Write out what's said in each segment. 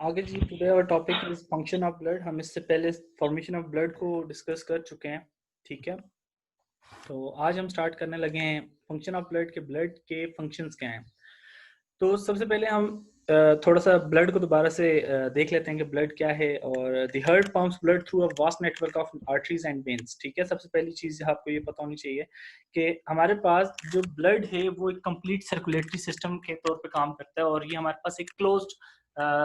आगे जी, today our topic is function of blood. हम इससे पहले फॉर्मेशन ऑफ ब्लड को डिस्कस कर चुके हैं। ठीक है, तो आज हम स्टार्ट करने लगे हैं फंक्शन ऑफ ब्लड के फंक्शंस क्या हैं। तो सबसे पहले हम थोड़ा सा ब्लड को दोबारा से देख लेते हैं कि ब्लड क्या है। और the heart pumps blood through a vast network of arteries and veins. ठीक है, सबसे पहली चीज़ आपको ये पता होनी चाहिए कि हमारे पास जो ब्लड है वो एक कंप्लीट सर्कुलेटरी सिस्टम के तौर पे काम करता है, और ये हमारे पास एक क्लोज्ड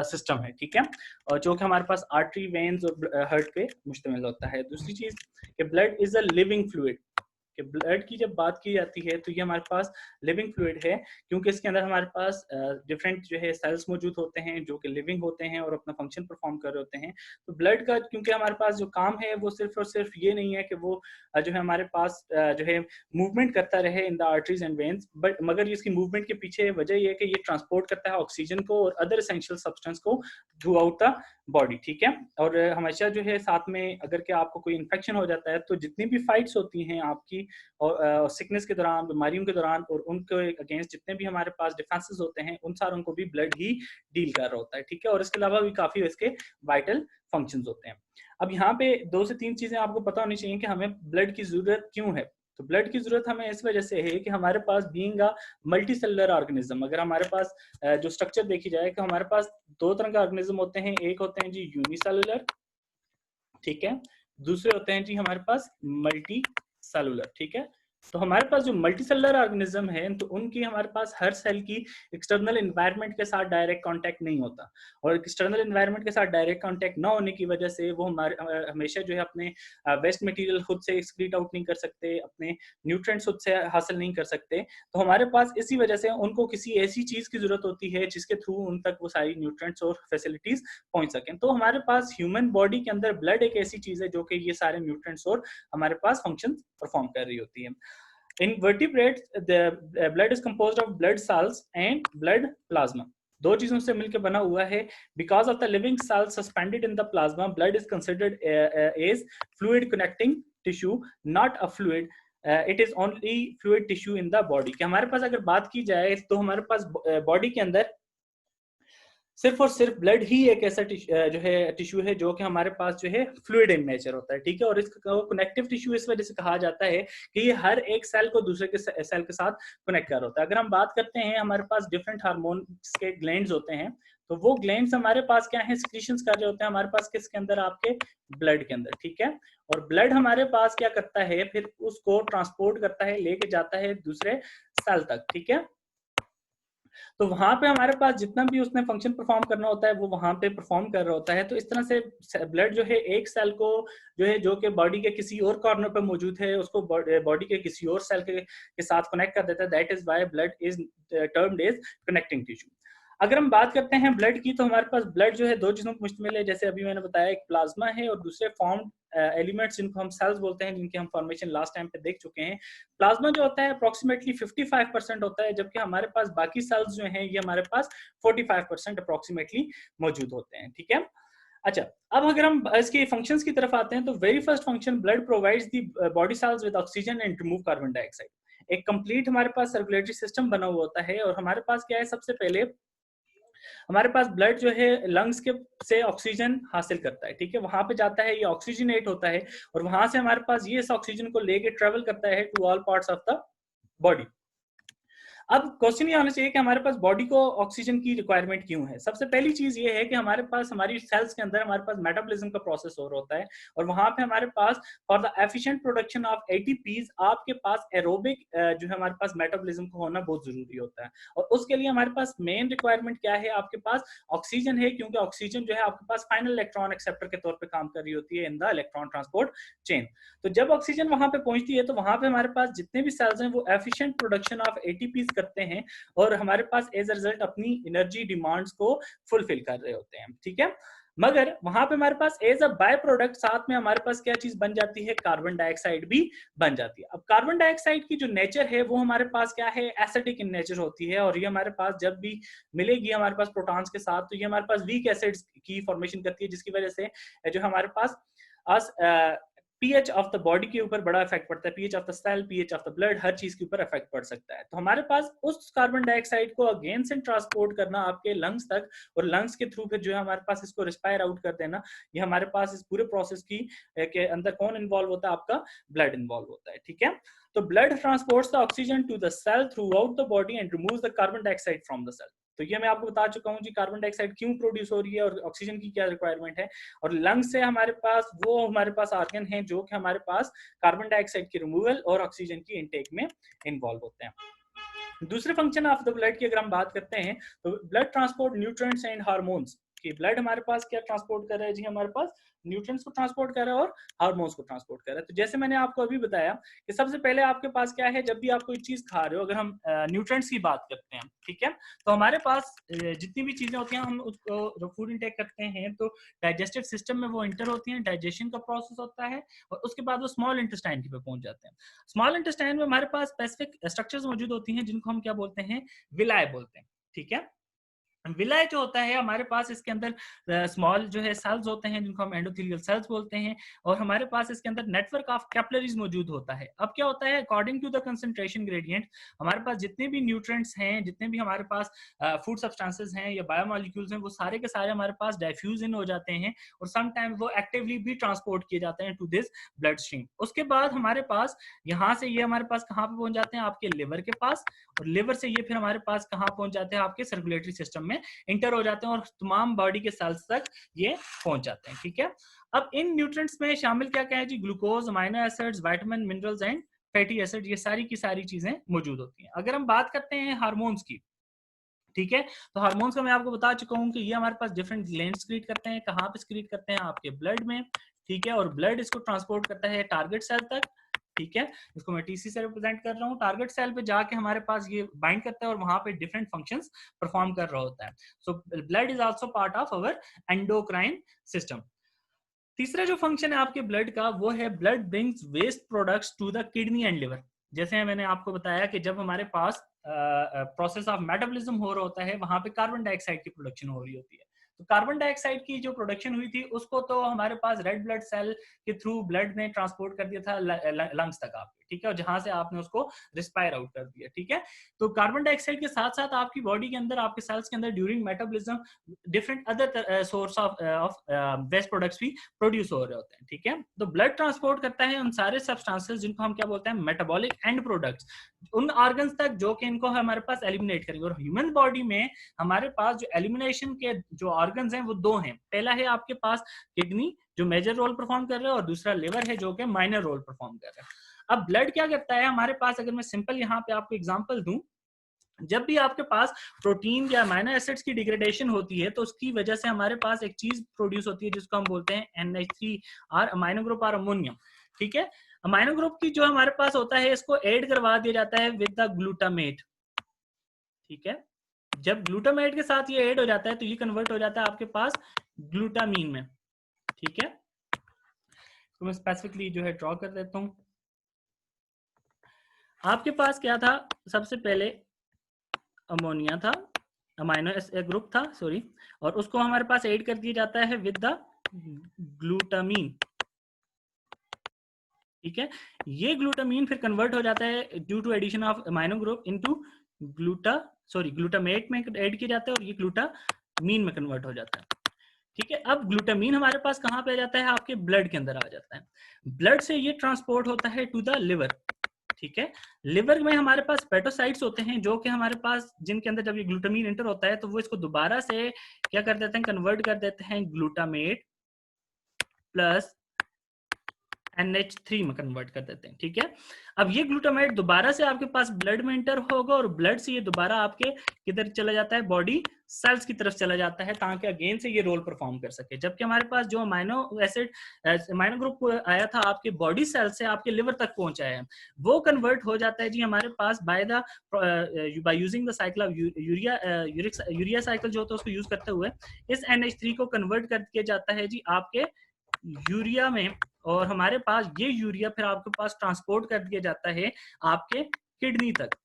सिस्टम है। ठीक है, और जो कि हमारे पास आर्टरी वेन्स और हार्ट पे मुश्तमिल होता है। दूसरी चीज़ कि blood is a living fluid. कि ब्लड की जब बात की जाती है तो ये हमारे पास लिविंग फ्लूइड है, क्योंकि इसके अंदर हमारे पास डिफरेंट जो है सेल्स मौजूद होते हैं जो कि लिविंग होते हैं और अपना फंक्शन परफॉर्म कर रहे होते हैं। तो ब्लड का क्योंकि हमारे पास जो काम है वो सिर्फ और सिर्फ ये नहीं है कि वो जो है हमारे पास जो है मूवमेंट करता रहे in the arteries and veins, but मगर इसकी मूवमेंट के पीछे वजह ये है कि ये ट्रांसपोर्ट करता है ऑक्सीजन को और अदर एसेंशियल सब्सटेंस को थ्रू आउट द बॉडी। ठीक है, और हमेशा जो है साथ में अगर के आपको कोई इन्फेक्शन हो जाता है तो जितनी भी फाइट्स होती हैं आपकी और सिकनेस के दौरान, बीमारियों के दौरान, और उनके अगेंस्ट जितने भी हमारे पास डिफेंसेस होते हैं उन सारों को भी ब्लड ही डील कर रहा होता है। ठीक है, और इसके अलावा भी काफी इसके वाइटल फंक्शंस होते हैं। अब यहाँ पे 2 से 3 चीजें आपको पता होनी चाहिए कि हमें ब्लड की जरूरत क्यों है। तो ब्लड की जरूरत हमें इस वजह से है कि हमारे पास being a multicellular organism, अगर हमारे पास जो स्ट्रक्चर देखी जाए कि हमारे पास 2 तरह के ऑर्गेनिज्म होते हैं। एक होते हैं जी यूनिसेलुलर, ठीक है, दूसरे होते हैं जी हमारे पास मल्टी सेलुलर। ठीक है, तो हमारे पास जो मल्टी सेलुलर ऑर्गेनिज्म है तो उनकी हमारे पास हर सेल की एक्सटर्नल एनवायरनमेंट के साथ डायरेक्ट कांटेक्ट नहीं होता, और एक्सटर्नल एनवायरनमेंट के साथ डायरेक्ट कांटेक्ट ना होने की वजह से वो हमारे हमेशा जो है अपने वेस्ट मटेरियल खुद से एक्सक्रीट आउट नहीं कर सकते, अपने न्यूट्रिएंट्स खुद से हासिल नहीं कर सकते। तो हमारे पास इसी वजह से उनको किसी ऐसी चीज की जरूरत होती है जिसके थ्रू उन तक वो सारी न्यूट्रिएंट्स और फैसिलिटीज पहुंच सकें। तो हमारे पास ह्यूमन बॉडी के अंदर ब्लड एक ऐसी चीज है जो कि ये सारे न्यूट्रिएंट्स और हमारे पास फंक्शन परफॉर्म कर रही होती है। In vertebrates, the blood is composed of blood cells and blood plasma. 2 चीजों से मिलकर बना हुआ है। Because of the living cells suspended in the plasma, blood is considered as fluid connecting tissue, not a fluid. It is only fluid tissue in the body. कि हमारे पास अगर बात की जाए तो हमारे पास बॉडी के अंदर सिर्फ और सिर्फ ब्लड ही एक ऐसा जो है टिश्यू है जो कि हमारे पास जो है फ्लूइड इन नेचर होता है। ठीक है, और इसका कनेक्टिव टिश्यू इस वजह से कहा जाता है कि ये हर एक सेल को दूसरे के सेल के साथ कनेक्ट कर होता है। अगर हम बात करते हैं हमारे पास डिफरेंट हार्मोन्स के ग्लैंड्स होते हैं, तो वो ग्लैंड्स हमारे पास क्या है, सिक्रीशंस कर रहे होते हैं हमारे पास किसके अंदर, आपके ब्लड के अंदर। ठीक है, और ब्लड हमारे पास क्या करता है, फिर उसको ट्रांसपोर्ट करता है, लेके जाता है दूसरे सेल तक। ठीक है, तो वहां पे हमारे पास जितना भी उसने फंक्शन परफॉर्म करना होता है वो वहां पे परफॉर्म कर रहा होता है। तो इस तरह से ब्लड जो है एक सेल को जो है जो कि बॉडी के किसी और कॉर्नर पे मौजूद है उसको बॉडी के किसी और सेल के साथ कनेक्ट कर देता है। That is why blood is termed as connecting tissue. अगर हम बात करते हैं ब्लड की, तो हमारे पास ब्लड जो है 2 चीजों पर मुश्तमिल है, जैसे अभी मैंने बताया, एक प्लाज्मा है और दूसरे फॉर्म एलिमेंट्स जिनको हम सेल्स बोलते हैं, जिनकी हम फॉर्मेशन लास्ट टाइम पे देख चुके हैं। प्लाज्मा जो होता है अप्रोक्सीमेटली 55% होता है, जबकि हमारे पास बाकी सेल्स जो हैं ये हमारे पास 45% अप्रोक्सीमेटली मौजूद होते हैं। ठीक है, अच्छा, अब अगर हम इसके फंक्शंस की तरफ आते हैं तो very first function, blood provides the body cells with oxygen and remove carbon dioxide. एक कंप्लीट हमारे पास सर्कुलेटरी सिस्टम बना हुआ होता है, और हमारे पास क्या है, सबसे पहले हमारे पास ब्लड जो है लंग्स के से ऑक्सीजन हासिल करता है। ठीक है, वहां पे जाता है, ये ऑक्सीजनेट होता है, और वहां से हमारे पास ये इस ऑक्सीजन को लेके ट्रेवल करता है to all parts of the body. अब क्वेश्चन ये आना चाहिए कि हमारे पास बॉडी को ऑक्सीजन की रिक्वायरमेंट क्यों है। सबसे पहली चीज ये है कि हमारे पास हमारी सेल्स के अंदर हमारे पास मेटाबॉलिज्म का प्रोसेस हो रहा होता है, और वहां पे हमारे पास for the efficient production of ATPs आपके पास एरोबिक जो है हमारे पास मेटाबॉलिज्म को होना बहुत जरूरी होता है। और उसके लिए हमारे पास मेन रिक्वायरमेंट क्या है, आपके पास ऑक्सीजन है, क्योंकि ऑक्सीजन जो है आपके पास फाइनल इलेक्ट्रॉन एक्सेप्टर के तौर पर काम कर रही होती है in the electron transport chain. तो जब ऑक्सीजन वहां पे पहुंचती है तो वहां पे हमारे पास जितने भी सेल्स हैं वो एफिशिएंट प्रोडक्शन ऑफ एटीपीज करते हैं, और हमारे पास एज अ रिजल्ट अपनी एनर्जी डिमांड्स को फुलफिल कर रहे होते हैं। ठीक है, मगर वहां पे हमारे पास एज अ बाय प्रोडक्ट साथ में हमारे पास क्या चीज बन जाती है, कार्बन डाइऑक्साइड भी बन जाती है। अब कार्बन डाइऑक्साइड की जो नेचर है वो हमारे पास क्या है, एसिडिक इन नेचर होती है, और ये हमारे पास जब भी मिलेगी हमारे पास प्रोटॉन्स के साथ तो ये हमारे पास वीक एसिड्स की फॉर्मेशन करती है, जिसकी वजह से जो हमारे पास पीएच ऑफ द बॉडी के ऊपर बड़ा इफेक्ट पड़ता है, pH of the cell, pH of the blood, हर चीज के ऊपर इफेक्ट पड़ सकता है। तो हमारे पास उस कार्बन डाइऑक्साइड को अगेन से ट्रांसपोर्ट करना आपके लंग्स तक, और लंग्स के थ्रू फिर जो है हमारे पास इसको रिस्पायर आउट कर देना, ये हमारे पास इस पूरे प्रोसेस की के अंदर कौन इन्वॉल्व होता है, आपका ब्लड इन्वॉल्व होता है, ठीक है। तो blood transports the oxygen to the cell throughout the body and removes the carbon dioxide from the cell. तो ये मैं आपको बता चुका हूँ जी कार्बन डाइऑक्साइड क्यों प्रोड्यूस हो रही है और ऑक्सीजन की क्या रिक्वायरमेंट है। और लंग्स से हमारे पास ऑर्गन है जो कि हमारे पास कार्बन डाइऑक्साइड की रिमूवल और ऑक्सीजन की इनटेक में इन्वॉल्व होते हैं। दूसरे फंक्शन ऑफ द ब्लड की अगर हम बात करते हैं तो blood transport nutrients and hormones, कि ब्लड हमारे पास क्या ट्रांसपोर्ट कर रहा है जी, हमारे पास न्यूट्रिएंट्स को ट्रांसपोर्ट कर रहा है और हार्मोन्स को ट्रांसपोर्ट कर रहा है। तो जैसे मैंने आपको अभी बताया कि सबसे पहले आपके पास क्या है, जब भी आप कोई चीज खा रहे हो, अगर हम न्यूट्रिएंट्स की बात करते हैं, ठीक है, तो हमारे पास जितनी भी चीजें होती हैं हम उसको जो फूड इंटेक करते हैं तो डाइजेस्टिव सिस्टम में वो इंटर होती हैं, डाइजेशन का प्रोसेस होता है और उसके बाद वो स्मॉल इंटेस्टाइन पे पहुंच जाते हैं। स्मॉल इंटेस्टाइन में हमारे पास स्पेसिफिक स्ट्रक्चर्स मौजूद होती हैं जिनको हम क्या बोलते हैं, विलाय बोलते हैं, ठीक है। विलाय जो होता है हमारे पास इसके अंदर स्मॉल जो है सेल्स होते हैं जिनको हम एंडोथेलियल सेल्स बोलते हैं, और हमारे पास इसके अंदर नेटवर्क ऑफ कैपिलरीज मौजूद होता है। अब क्या होता है, according to the concentration gradient हमारे पास जितने भी न्यूट्रिएंट्स हैं, जितने भी हमारे पास फूड सब्सटेंसेस हैं या बायोमोलिक्यूल्स हैं, वो सारे के सारे हमारे पास डाइफ्यूज इन हो जाते हैं और सम टाइम वो एक्टिवली भी ट्रांसपोर्ट किए जाते हैं टू दिस ब्लड स्ट्रीम। उसके बाद हमारे पास यहाँ से ये हमारे पास कहाँ पे पहुंच जाते हैं, आपके लिवर के पास, और लिवर से ये फिर हमारे पास कहाँ पहुंच जाते हैं, आपके सर्कुलेटरी सिस्टम में इंटर हो जाते हैं और तमाम बॉडी के सेल्स तक ये पहुंच जाते हैं, ठीक है। अब इन न्यूट्रिएंट्स में शामिल क्या क्या है जी, glucose, amino acids, vitamin, minerals and fatty acid, ये सारी की सारी चीजें मौजूद होती हैं। अगर हम बात करते हैं हार्मोन्स की, ठीक है, तो हार्मोन्स का मैं आपको बता चुका हूं कि ये हमारे पास डिफरेंट ग्लैंड स्क्रीट करते हैं, कहाँ पे स्क्रीट करते हैं, आपके ब्लड में, ठीक है, और ब्लड इसको ट्रांसपोर्ट करता है टारगेट सेल तक, ठीक है। इसको मैं टीसी से रिप्रेजेंट कर रहा हूँ। टारगेट सेल पे जाके हमारे पास ये बाइंड करता है और वहां पे डिफरेंट फंक्शंस परफॉर्म कर रहा होता है। So blood is also part of our endocrine system. तीसरा जो फंक्शन है आपके ब्लड का वो है blood brings waste products to the kidney and liver. जैसे मैंने आपको बताया कि जब हमारे पास प्रोसेस ऑफ मेटाबॉलिज्म हो रहा होता है वहां पे कार्बन डाइऑक्साइड की प्रोडक्शन हो रही होती है। तो कार्बन डाइऑक्साइड की जो प्रोडक्शन हुई थी उसको तो हमारे पास रेड ब्लड सेल के थ्रू ब्लड ने ट्रांसपोर्ट कर दिया था लंग्स तक आपके, ठीक है, और जहां से आपने उसको रिस्पायर आउट कर दिया, ठीक है। तो कार्बन डाइऑक्साइड के साथ साथ आपकी बॉडी के अंदर, आपके सेल्स के अंदर during metabolism different other source of waste products भी प्रोड्यूस हो रहे होते हैं, ठीक है। तो ब्लड ट्रांसपोर्ट करता है उन सारे सब्सटेंसेस जिनको हम क्या बोलते हैं, मेटाबॉलिक एंड प्रोडक्ट्स, उन ऑर्गन्स तक जो कि इनको हमारे पास एलिमिनेट करेंगे। और ह्यूमन बॉडी में हमारे पास जो एलिमिनेशन के जो ऑर्गन्स हैं वो दो हैं। पहला है आपके पास किडनी जो मेजर रोल परफॉर्म कर रहा है और दूसरा लिवर है जो कि माइनर रोल परफॉर्म कर रहा है। अब ब्लड क्या करता है हमारे पास, अगर मैं सिंपल यहाँ पे आपको एग्जांपल दूं, जब भी आपके पास प्रोटीन या अमीनो एसिड्स की डिग्रेडेशन होती है तो उसकी वजह से हमारे पास एक चीज प्रोड्यूस होती है जिसको हम बोलते हैं NH3 अमीनो ग्रुप और अमोनियम, ठीक है। अमीनो ग्रुप की जो हमारे पास होता है इसको ऐड करवा दिया जाता है विद द ग्लूटामेट, ठीक है। जब ग्लूटामेट के साथ ये ऐड हो जाता है तो ये कन्वर्ट हो जाता है आपके पास ग्लूटामीन में, ठीक है। तो मैं स्पेसिफिकली जो है ड्रॉ कर देता हूं। आपके पास क्या था, सबसे पहले अमोनिया था, अमाइनो ग्रुप था, सॉरी, और उसको हमारे पास ऐड कर दिया जाता है विद द ग्लूटामीन, ठीक है। ये ग्लूटामीन फिर कन्वर्ट हो जाता है due to addition of amino group into glutamate में ऐड किया जाता है और ये ग्लूटामीन में कन्वर्ट हो जाता है, ठीक है। अब ग्लूटामीन हमारे पास कहाँ पे आ जाता है, आपके ब्लड के अंदर आ जाता है। ब्लड से ये ट्रांसपोर्ट होता है टू द लिवर, ठीक है। लिवर में हमारे पास पेटोसाइट्स होते हैं जो कि हमारे पास, जिनके अंदर जब ये ग्लूटामीन एंटर होता है तो वो इसको दोबारा से क्या कर देते हैं, कन्वर्ट कर देते हैं ग्लूटामेट प्लस NH3 में कन्वर्ट कर देते हैं, ठीक है। अब ये ग्लूटामेट दोबारा से आपके पास ब्लड में एंटर होगा और ब्लड से ये दोबारा आपके किधर चला जाता है, बॉडी सेल्स की तरफ चला जाता है ताकि अगेन से ये रोल परफॉर्म कर सके। जबकि हमारे पास जो अमाइनो ग्रुप आया था आपके बॉडी सेल से आपके लिवर तक पहुंचा है, वो कन्वर्ट हो जाता है जी हमारे पास by using the cycle of urea cycle जो होता है उसको यूज करते हुए इस NH3 को कन्वर्ट कर दिया जाता है जी आपके यूरिया में, और हमारे पास ये यूरिया फिर आपके पास ट्रांसपोर्ट कर दिया जाता है आपके किडनी तक,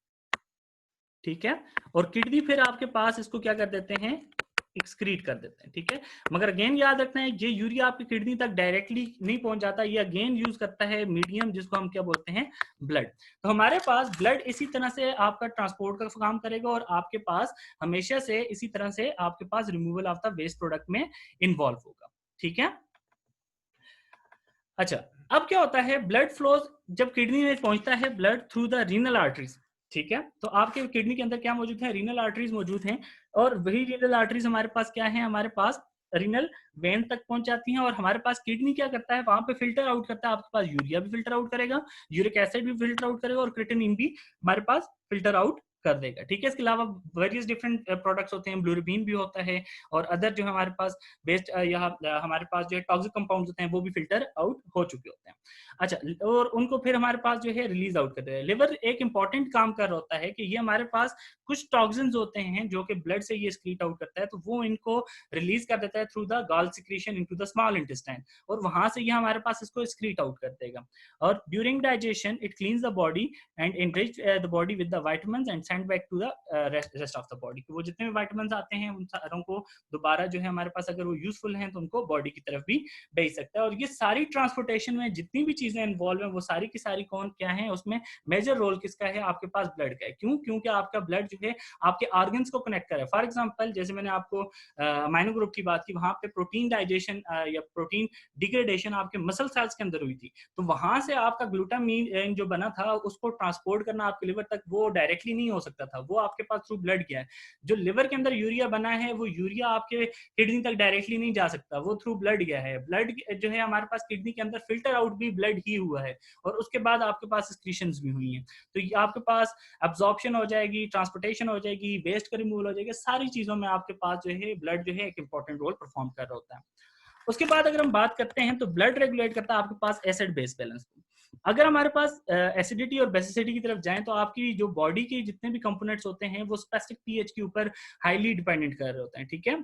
ठीक है। और किडनी फिर आपके पास इसको क्या कर देते हैं, एक्सक्रीट कर देते हैं, ठीक है। मगर अगेन याद रखना है, ये यूरिया आपकी किडनी तक डायरेक्टली नहीं पहुंच जाता, ये अगेन यूज करता है मीडियम जिसको हम क्या बोलते हैं, ब्लड। तो हमारे पास ब्लड इसी तरह से आपका ट्रांसपोर्ट का काम करेगा और आपके पास हमेशा से इसी तरह से आपके पास removal of the waste product में इन्वॉल्व होगा, ठीक है। अच्छा, अब क्या होता है, ब्लड फ्लोज जब किडनी में पहुंचता है blood through the renal arteries, ठीक है। तो आपके किडनी के अंदर क्या मौजूद है, रीनल आर्टरीज मौजूद हैं, और वही रीनल आर्टरीज हमारे पास क्या है, हमारे पास रीनल वेन तक पहुंच जाती हैं, और हमारे पास किडनी क्या करता है, वहां पे फिल्टर आउट करता है, आपके पास यूरिया भी फिल्टर आउट करेगा, यूरिक एसिड भी फिल्टर आउट करेगा, और क्रिएटिनिन भी हमारे पास फिल्टर आउट कर देगा, ठीक है। इसके अलावा वेरियस डिफरेंट प्रोडक्ट्स होते हैं, ब्लूरिबीन भी होता है, और अदर जो हमारे पास वेस्ट या हमारे पास जो टॉक्सिक कंपाउंड्स होते हैं वो भी फिल्टर आउट हो चुके होते हैं। अच्छा, और उनको फिर हमारे पास जो है रिलीज आउट करते हैं। लिवर एक इंपॉर्टेंट काम कर रहा होता है कि ये हमारे पास कुछ टॉक्सिन्स होते हैं जो कि ब्लड से ये स्क्रीट आउट करता है, तो वो इनको रिलीज कर देता है through the gall secretion into the small intestine, और वहां से ये हमारे पास इसको स्क्रीट आउट कर देगा। और during digestion it cleanses the body and enrich the body with the vitamins and send back to the rest of the body. वो जितने भी विटामिन्स आते हैं उन सारों को दोबारा जो है हमारे पास अगर वो यूजफुल हैं तो उनको बॉडी की तरफ भी भेज सकता है। और ये सारी ट्रांसपोर्टेशन में जितनी भी चीजें इन्वॉल्व हैं वो सारी की सारी कौन क्या है, उसमें मेजर रोल किसका है, आपके पास ब्लड का है। क्यों? क्योंकि आपका ब्लड जो है आपके ऑर्गन्स को कनेक्ट करे। फॉर एग्जांपल जैसे मैंने आपको अमाइनो ग्रुप की बात की, वहां पे प्रोटीन डाइजेशन या प्रोटीन डिग्रेडेशन आपके मसल सेल्स के अंदर हुई थी, तो वहां से आपका ग्लूटामीन जो बना था उसको ट्रांसपोर्ट करना आपके लिवर तक वो डायरेक्टली नहीं हो सकता था, वो आपके पास थ्रू ब्लड गया है। जो लिवर के अंदर यूरिया बना है वो यूरिया आपके किडनी तक डायरेक्टली नहीं जा सकता, वो थ्रू ब्लड गया है। ब्लड जो है हमारे पास किडनी के अंदर फिल्टर आउट भी ब्लड ही हुआ है, और उसके बाद आपके पास एक्सक्रीशंस भी हुई हैं। तो ये आपके पास अब्जॉर्प्शन हो जाएगी, ट्रांसपोर्टेशन हो जाएगी, वेस्ट का रिमूवल हो जाएगा, सारी चीजों में आपके पास जो है ब्लड जो है एक इंपॉर्टेंट रोल परफॉर्म कर रहा होता है। उसके बाद अगर हम बात करते हैं तो ब्लड रेगुलेट करता है आपके पास एसिड बेस बैलेंस। अगर हमारे पास एसिडिटी और बेसिसिटी की तरफ जाएं तो आपकी जो बॉडी के जितने भी कंपोनेंट्स होते हैं वो स्पेसिफिक पीएच के ऊपर हाईली डिपेंडेंट कर रहे होते हैं, ठीक है,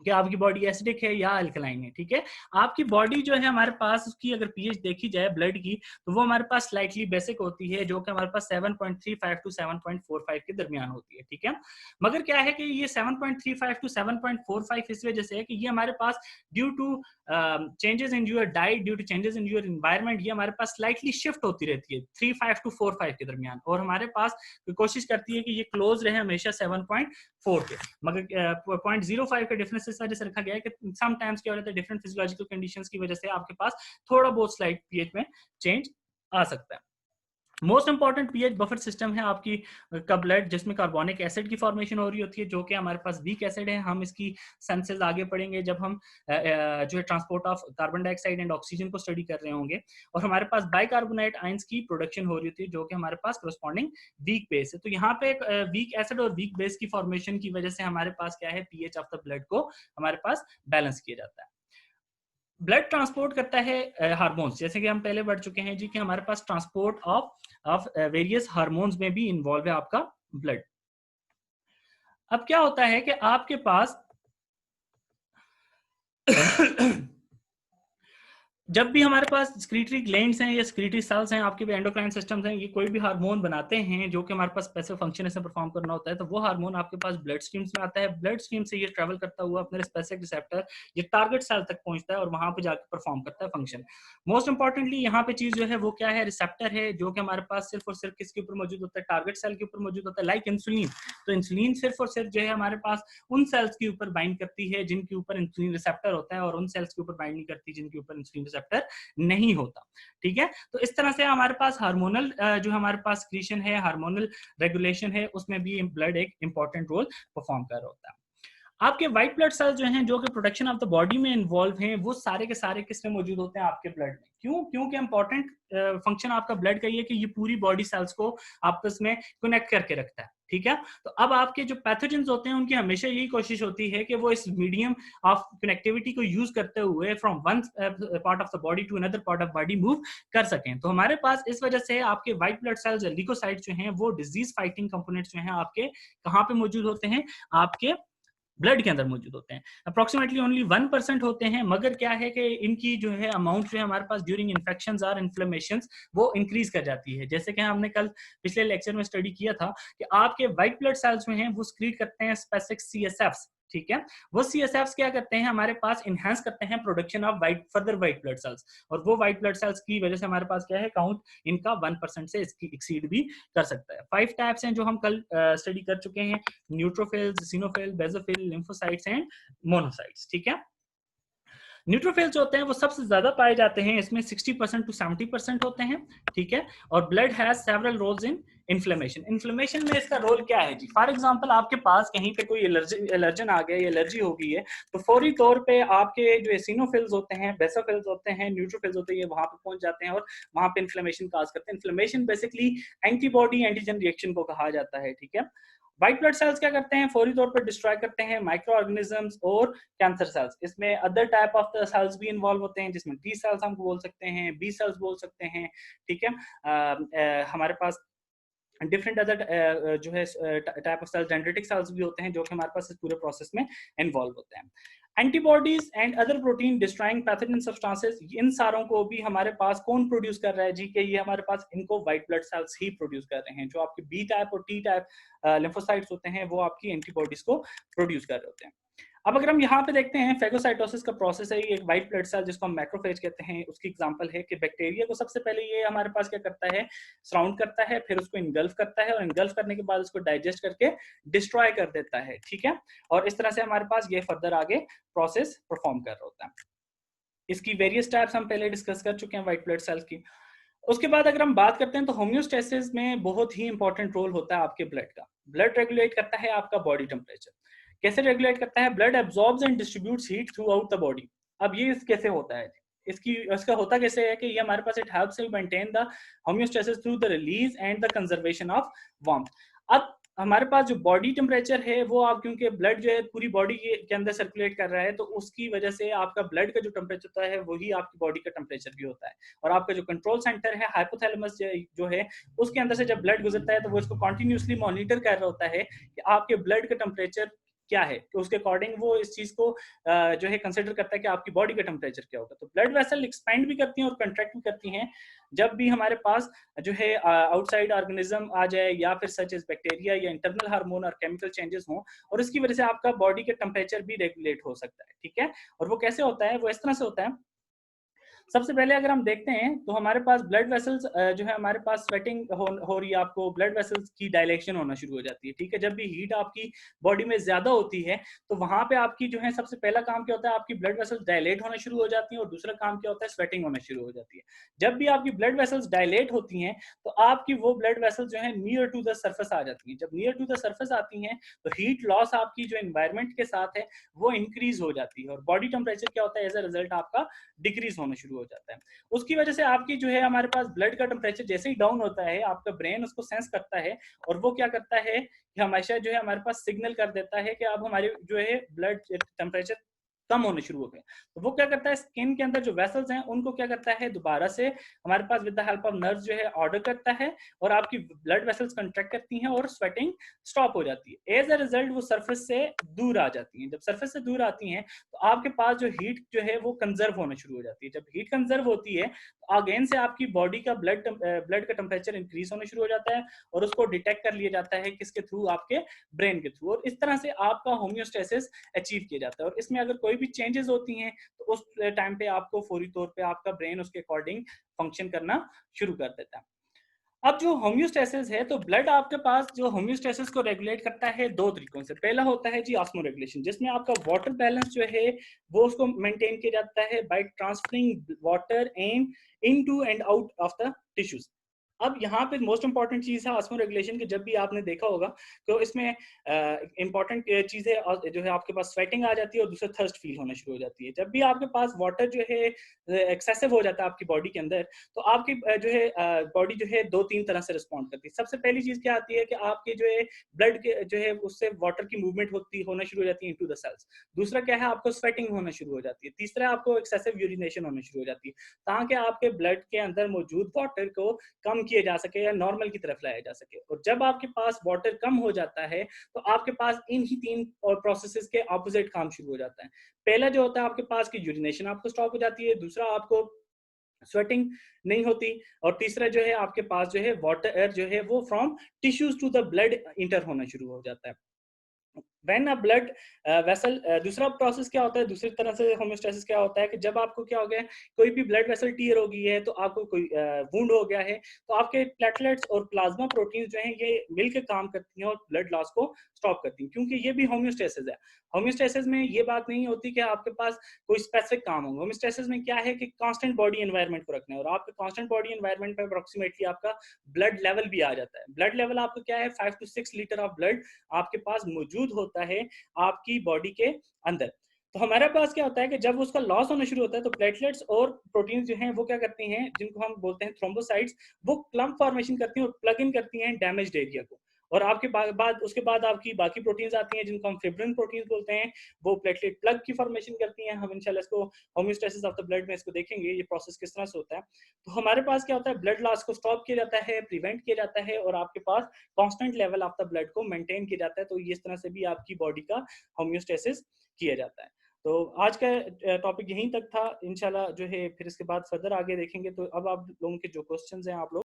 कि आपकी बॉडी एसिडिक है या अल्कलाइन है, ठीक है। आपकी बॉडी जो है हमारे पास उसकी अगर पीएच देखी जाए ब्लड की तो वो हमारे पास स्लाइटली बेसिक होती है, जो कि हमारे पास 7.35 टू 7.45 के दरमियान होती है, ठीक है। मगर क्या है कि ये 7.35 टू 7.45 इस वजह से है कि ये हमारे पास due to changes in your diet, due to changes in your environment, ये हमारे पास स्लाइटली शिफ्ट होती रहती है 35 टू 45 के दरमियान, और हमारे पास कोशिश करती है कि ये क्लोज रहे हमेशा 7.4 के। मगर 0.05 का डिफरेंस इस वजह से रखा गया है कि समटाइम्स क्या होता है, डिफरेंट फिजियोलॉजिकल कंडीशंस की वजह से आपके पास थोड़ा बहुत स्लाइट पीएच में चेंज आ सकता है। Most important pH buffer system है आपकी का ब्लड, जिसमें कार्बोनिक एसिड की फॉर्मेशन हो रही होती है, जो कि हमारे पास वीक एसिड है। हम इसकी सेंसेस आगे पढ़ेंगे जब हम जो है transport of carbon dioxide and oxygen को स्टडी कर रहे होंगे। और हमारे पास बाइकार्बोनेट आयंस की प्रोडक्शन हो रही होती है, जो कि हमारे पास करस्पॉन्डिंग वीक बेस है। तो यहाँ पे वीक एसिड और वीक बेस की फॉर्मेशन की वजह से हमारे पास क्या है, पीएच ऑफ द ब्लड को हमारे पास बैलेंस किया जाता है। ब्लड ट्रांसपोर्ट करता है हार्मोन्स, जैसे कि हम पहले बढ़ चुके हैं जी कि हमारे पास ट्रांसपोर्ट ऑफ वेरियस हार्मोन्स में भी इन्वॉल्व है आपका ब्लड। अब क्या होता है कि आपके पास जब भी हमारे पास स्क्रीटरी ग्लैंड्स हैं या स्क्रीटरी सेल्स हैं, आपके भी एंडोक्राइन सिस्टम्स हैं, ये कोई भी हार्मोन बनाते हैं जो कि हमारे पास स्पेसिफिक फंक्शन ऐसे परफॉर्म करना होता है, तो वो हार्मोन आपके पास ब्लड स्ट्रीम्स में आता है। ब्लड स्ट्रीम से ये ट्रेवल करता हुआ अपने स्पेसिफिक रिसेप्टर ये टारगेट सेल तक पहुंचता है और वहां पे जाकर परफॉर्म करता है फंक्शन। मोस्ट इंपॉर्टेंटली यहाँ पे चीज जो है वो क्या है, रिसेप्टर है, जो कि हमारे पास सिर्फ और सिर्फ किसके ऊपर मौजूद होता है, टारगेट सेल के ऊपर मौजूद होता है, लाइक इंसुलिन। तो इंसुलिन सिर्फ और सिर्फ जो है हमारे पास उन सेल्स के ऊपर बाइंड करती है जिनके ऊपर इंसुलिन रिसेप्टर होता है, और उन सेल्स के ऊपर बाइंड नहीं करती जिनके ऊपर इंसुलिन रिसेप्टर नहीं होता, ठीक है। तो इस तरह से हमारे पास हार्मोनल जो हमारे पास क्रिएशन है, हार्मोनल रेगुलेशन है, उसमें भी ब्लड एक इंपॉर्टेंट रोल परफॉर्म कर रहा होता है। आपके व्हाइट ब्लड सेल्स जो हैं, जो कि प्रोटेक्शन ऑफ द बॉडी में इन्वॉल्व हैं, वो सारे के सारे किसमें मौजूद होते हैं, आपके ब्लड में। क्यों? क्योंकि इंपॉर्टेंट फंक्शन आपका ब्लड का ये कि ये पूरी बॉडी सेल्स को आपस में कनेक्ट करके रखता है, ठीक है। तो अब आपके जो पैथोजेंस होते हैं उनकी हमेशा यही कोशिश होती है कि वो इस मीडियम ऑफ कनेक्टिविटी को यूज करते हुए from one part of the body to another part of body move कर सकें। तो हमारे पास इस वजह से आपके व्हाइट ब्लड सेल्स ल्यूकोसाइट्स जो हैं वो डिजीज फाइटिंग कंपोनेंट्स जो हैं आपके कहाँ पे मौजूद होते हैं, आपके ब्लड के अंदर मौजूद होते हैं। अप्रोक्सीमेटली ओनली 1% होते हैं, मगर क्या है कि इनकी जो है अमाउंट जो है हमारे पास ड्यूरिंग इन्फेक्शंस और इन्फ्लेमेशंस वो इंक्रीज कर जाती है। जैसे कि हमने कल पिछले लेक्चर में स्टडी किया था कि आपके व्हाइट ब्लड सेल्स में हैं वो स्क्रीट करते हैं स्पेसिफिक CSFs, ठीक है। वो CSFs क्या करते हैं, हमारे पास इनहेंस करते हैं production of further white blood cells, और वो वाइट ब्लड सेल्स की वजह से हमारे पास क्या है, काउंट इनका 1% से एक्सीड भी कर सकता है। 5 टाइप्स हैं जो हम कल स्टडी कर चुके हैं, neutrophils, eosinophil, basophil, lymphocytes and monocytes. ठीक है। न्यूट्रोफिल्स होते हैं वो सबसे ज्यादा पाए जाते हैं, इसमें 60% टू 70% होते हैं। ठीक है। और blood has several roles in inflammation. Inflammation में इसका रोल क्या है जी? फॉर एग्जांपल आपके पास कहीं पे कोई एलर्जन आ गया, एलर्जी हो गई है, तो फौरी तौर पे आपके जो एसिनोफिल्स होते हैं, बेसोफिल्स होते हैं, न्यूट्रोफिल्स होते हैं, ये वहां पे पहुंच जाते हैं और वहां पे इन्फ्लेमेशन काज करते हैं। Inflammation basically antibody antigen reaction को कहा जाता है। ठीक है। व्हाइट ब्लड सेल्स क्या करते हैं, फौरी तौर पर डिस्ट्रॉय करते हैं माइक्रो ऑर्गेनिजम्स और कैंसर सेल्स। इसमें other type of the cells भी इन्वॉल्व होते हैं, जिसमें टी सेल्स हम बोल सकते हैं, बी सेल्स बोल सकते हैं। ठीक है। हमारे पास डिफरेंट अदर जो है type of cells, dendritic cells भी होते हैं, जो कि हमारे पास इस पूरे प्रोसेस में इन्वॉल्व होते हैं। Antibodies and other protein destroying pathogen substances, इन सारों को भी हमारे पास कौन प्रोड्यूस कर रहा है जी? के ये हमारे पास इनको व्हाइट ब्लड सेल्स ही प्रोड्यूस कर रहे हैं। जो आपके बी टाइप और टी टाइप लिम्फोसाइट्स होते हैं, वो आपकी एंटीबॉडीज को प्रोड्यूस कर रहे होते हैं। अब अगर हम यहाँ पे देखते हैं, फेगोसाइटोसिस का प्रोसेस है, ये एक व्हाइट ब्लड सेल जिसको हम मैक्रोफेज कहते हैं, उसकी एग्जांपल है कि बैक्टीरिया को सबसे पहले ये हमारे पास क्या करता है, सराउंड करता है, फिर उसको इनगल्फ करता है, और इनगल्फ करने के बाद उसको डाइजेस्ट करके डिस्ट्रॉय कर देता है। ठीक है। और इस तरह से हमारे पास ये फर्दर आगे प्रोसेस परफॉर्म कर रहा होता है। इसकी वेरियस टाइप्स हम पहले डिस्कस कर चुके हैं व्हाइट ब्लड सेल्स की। उसके बाद अगर हम बात करते हैं तो होम्योस्टेसिस में बहुत ही इंपॉर्टेंट रोल होता है आपके ब्लड का। ब्लड रेगुलेट करता है आपका बॉडी टेम्परेचर। कैसे रेगुलेट करता है? Blood absorbs and distributes heat through out the body. अब ये कैसे होता है? इसका होता कैसे है कि ये हमारे पास it helps to maintain the homeostasis through the release and the conservation of warmth. अब हमारे पास जो बॉडी टेम्परेचर है वो, आप क्योंकि ब्लड जो है पूरी बॉडी के अंदर सर्कुलेट कर रहा है, तो उसकी वजह से आपका ब्लड का जो टेम्परेचर होता है वही आपकी बॉडी का टेम्परेचर भी होता है। और आपका जो कंट्रोल सेंटर है हाइपोथैलेमस जो है, उसके अंदर से जब ब्लड गुजरता है तो वो इसको कंटिन्यूसली मॉनिटर कर रहा होता है कि आपके ब्लड का टेम्परेचर क्या है, तो उसके अकॉर्डिंग वो इस चीज को जो है कंसिडर करता है कि आपकी बॉडी का टेम्परेचर क्या होगा। तो ब्लड वेसल एक्सपेंड भी करती हैं और कंट्रैक्ट भी करती हैं जब भी हमारे पास जो है आउटसाइड ऑर्गेनिज्म आ जाए, या फिर सच एज बैक्टीरिया या इंटरनल हार्मोन और केमिकल चेंजेस हों, और इसकी वजह से आपका बॉडी का टेम्परेचर भी रेगुलेट हो सकता है। ठीक है। और वो कैसे होता है? वो इस तरह से होता है, सबसे पहले अगर हम देखते हैं तो हमारे पास ब्लड वेसल्स जो है, हमारे पास स्वेटिंग हो रही है, आपको ब्लड वेसल्स की डायलेशन होना शुरू हो जाती है। ठीक है। जब भी हीट आपकी बॉडी में ज्यादा होती है तो वहां पे आपकी जो है सबसे पहला काम क्या होता है, आपकी ब्लड वेसल्स डायलेट होना शुरू हो जाती है, और दूसरा काम क्या होता है, स्वेटिंग होना शुरू हो जाती है। जब भी आपकी ब्लड वेसल्स डायलेट होती हैं तो आपकी वो ब्लड वेसल्स जो है नियर टू द सर्फेस आ जाती हैं। जब नियर टू द सर्फेस आती हैं तो हीट लॉस आपकी जो एनवायरमेंट के साथ है वो इंक्रीज हो जाती है, और बॉडी टेम्परेचर क्या होता है, एज अ रिजल्ट आपका डिक्रीज होना शुरू हो जाता है। उसकी वजह से आपकी जो है, हमारे पास ब्लड का टेम्परेचर जैसे ही डाउन होता है, आपका ब्रेन उसको सेंस करता है, और वो क्या करता है कि हमेशा जो है हमारे पास सिग्नल कर देता है कि अब हमारे जो है ब्लड टेम्परेचर कम होने शुरू हो गए। तो वो क्या करता है, स्किन के अंदर जो वेसल्स हैं उनको क्या करता है, दोबारा से हमारे पास with the help of nerve जो है ऑर्डर करता है, और आपकी ब्लड वेसल्स कंट्रैक्ट करती हैं और स्वेटिंग स्टॉप हो जाती है। एज अ रिजल्ट वो सरफेस से दूर आ जाती हैं। जब सरफेस से दूर आती हैं तो आपके पास जो हीट जो है वो कंजर्व होना शुरू हो जाती है। जब हीट कंजर्व होती है तो अगेन से आपकी बॉडी का ब्लड का टेम्परेचर इंक्रीज होना शुरू हो जाता है, और उसको डिटेक्ट कर लिया जाता है किसके थ्रू, आपके ब्रेन के थ्रू, और इस तरह से आपका होम्योस्टेसिस अचीव किया जाता है। और इसमें अगर कोई भी चेंजेस होती हैं तो उस टाइम पे आपको फौरी तौर पे आपका ब्रेन उसके अकॉर्डिंग फंक्शन करना शुरू कर देता है। अब जो होम्योस्टेसिस है, तो ब्लड आपके पास जो होम्योस्टेसिस को रेगुलेट करता है दो तरीकों से। पहला होता है जी ऑस्मो रेगुलेशन, जिसमें आपका वाटर बैलेंस जो है वो उसको मेंटेन किया जाता है by transferring water and into and out of the tissues. अब यहाँ पे मोस्ट इंपॉर्टेंट चीज है ऑस्मो रेगुलेशन की। जब भी आपने देखा होगा तो इसमें इंपॉर्टेंट चीज है जो है, आपके पास स्वेटिंग आ जाती है और दूसरा थर्स्ट फील होना शुरू हो जाती है। जब भी आपके पास वाटर जो है एक्सेसिव हो जाता है आपकी बॉडी के अंदर, तो आपकी जो है बॉडी जो है दो तीन तरह से रिस्पॉन्ड करती है। सबसे पहली चीज क्या आती है कि आपके जो है ब्लड के जो है उससे वाटर की मूवमेंट होना शुरू हो जाती है इनटू द सेल्स। दूसरा क्या है, आपको स्वेटिंग होना शुरू हो जाती है। तीसरा आपको एक्सेसिव यूरिनेशन होना शुरू हो जाती है, ताकि आपके ब्लड के अंदर मौजूद वाटर को कम किए जा सके या नॉर्मल की तरफ लाया जा सके। और जब आपके पास वाटर कम हो जाता है तो आपके पास इन ही तीन प्रोसेसेस के ऑपोजिट काम शुरू हो जाता है। पहला जो होता है आपके पास की यूरिनेशन आपको स्टॉप हो जाती है, दूसरा आपको स्वेटिंग नहीं होती, और तीसरा जो है आपके पास जो है वाटर जो है वो from tissues to the blood enter होना शुरू हो जाता है। व्हेन अ ब्लड वेसल, दूसरा प्रोसेस क्या होता है, दूसरी तरह से होम्योस्टेसिस क्या होता है कि जब आपको क्या हो गया है, कोई भी ब्लड वेसल टीयर हो गई है, तो आपको कोई वुंड हो गया है, तो आपके प्लेटलेट्स और प्लाज्मा प्रोटीन जो हैं ये मिलकर काम करती हैं और ब्लड लॉस को स्टॉप करती हैं, क्योंकि ये भी होम्योस्टेसिस है। होम्योस्टेसिस में ये बात नहीं होती कि आपके पास कोई स्पेसिफिक काम होगा। होम्योस्टेसिस में क्या है कि कांस्टेंट बॉडी एनवायरनमेंट को रखना है, और आपके कांस्टेंट बॉडी एनवायरनमेंट में अप्रोक्सीमेटली आपका ब्लड लेवल भी आ जाता है। ब्लड लेवल आपका क्या है, 5 to 6 लीटर ऑफ ब्लड आपके पास मौजूद होता है आपकी बॉडी के अंदर। तो हमारे पास क्या होता है कि जब उसका लॉस होना शुरू होता है, तो प्लेटलेट्स और प्रोटीन जो हैं वो क्या करती हैं, जिनको हम बोलते हैं थ्रोम्बोसाइट्स, वो क्लम्प फॉर्मेशन करती हैं और प्लग इन करती हैं डैमेज्ड एरिया को। और आपके बाद उसके बाद आपकी बाकी प्रोटीन्स आती हैं, जिनको हम फिब्रिन प्रोटीन्स बोलते हैं, वो प्लेटलेट प्लग की फॉर्मेशन करती हैं। हम इंशाल्लाह इसको होम्योस्टेसिस ऑफ द ब्लड में इसको देखेंगे, ये प्रोसेस किस तरह से होता है। तो हमारे पास क्या होता है, ब्लड लॉस को स्टॉप किया जाता है, प्रिवेंट किया जाता है, और आपके पास constant level of the blood को मेंटेन किया जाता है। तो इस तरह से भी आपकी बॉडी का होम्योस्टेसिस किया जाता है। तो आज का टॉपिक यहीं तक था। इंशाल्लाह जो है फिर इसके बाद फर्दर आगे देखेंगे। तो अब आप लोगों के जो क्वेश्चंस हैं आप लोग